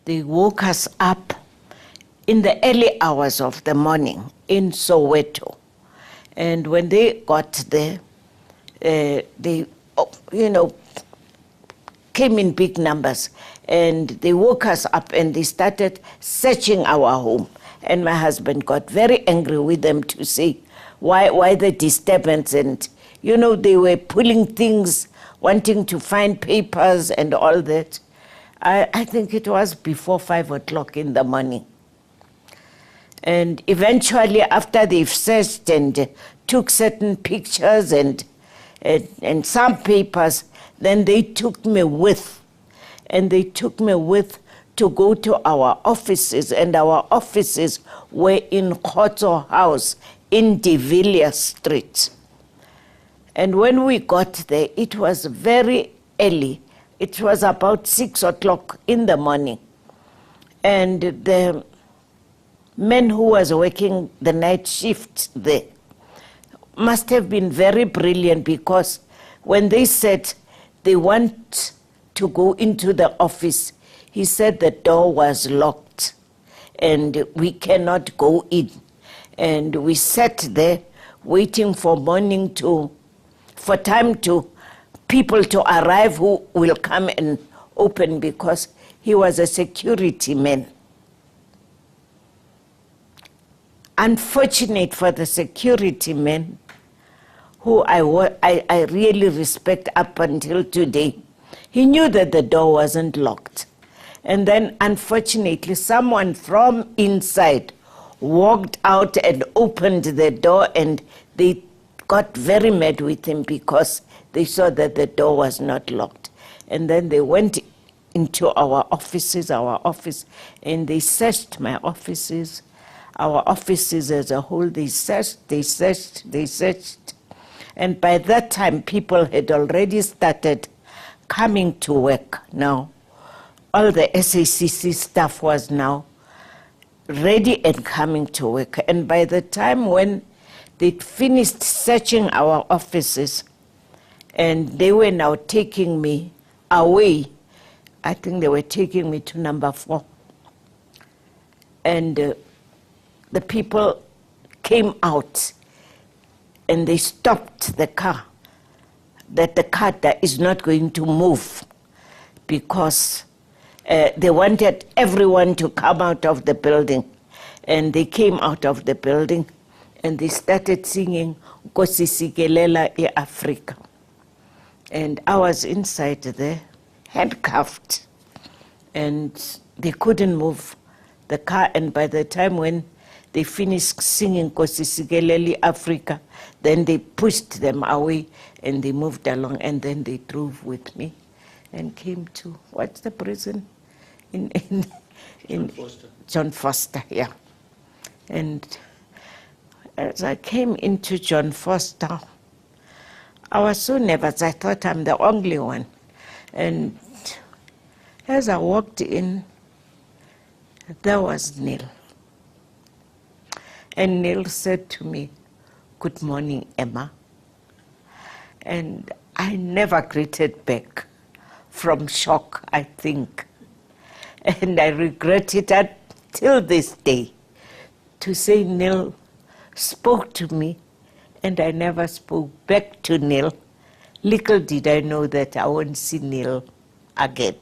they woke us up in the early hours of the morning in Soweto. And when they got there, they, came in big numbers, and they woke us up and they started searching our home. And my husband got very angry with them to say, why the disturbance? And, they were pulling things, wanting to find papers and all that. I think it was before 5 o'clock in the morning. And eventually, after they've searched and took certain pictures and some papers, then they took me with. And they took me with to go to our offices. And our offices were in Khotso House in De Villiers Street. And when we got there, it was very early. It was about 6 o'clock in the morning. And the men who was working the night shift there must have been very brilliant, because when they said they want to go into the office, he said the door was locked and we cannot go in. And we sat there waiting for people to arrive who will come and open, because he was a security man. Unfortunate for the security man, who I really respect up until today, he knew that the door wasn't locked. And then, unfortunately, someone from inside walked out and opened the door, and they got very mad with him because they saw that the door was not locked. And then they went into our office, and they searched my offices, our offices as a whole. They searched. And by that time, people had already started coming to work now. All the SACC staff was now ready and coming to work. And by the time when they'd finished searching our offices, and they were now taking me away, I think they were taking me to number 4. And the people came out and they stopped the car, that the car is not going to move, because they wanted everyone to come out of the building. And they came out of the building and they started singing Nkosi Sikelela e-Africa. And I was inside there, handcuffed, and they couldn't move the car. And by the time when they finished singing Nkosi Sikelela e-Africa, then they pushed them away and they moved along, and then they drove with me and came to, what's the prison? John Foster, yeah. And as I came into John Foster, I was so nervous. I thought I'm the only one. And as I walked in, there was Neil. And Neil said to me, "Good morning, Emma." And I never greeted back, from shock, I think. And I regret it till this day, to say Neil spoke to me and I never spoke back to Neil. Little did I know that I won't see Neil again.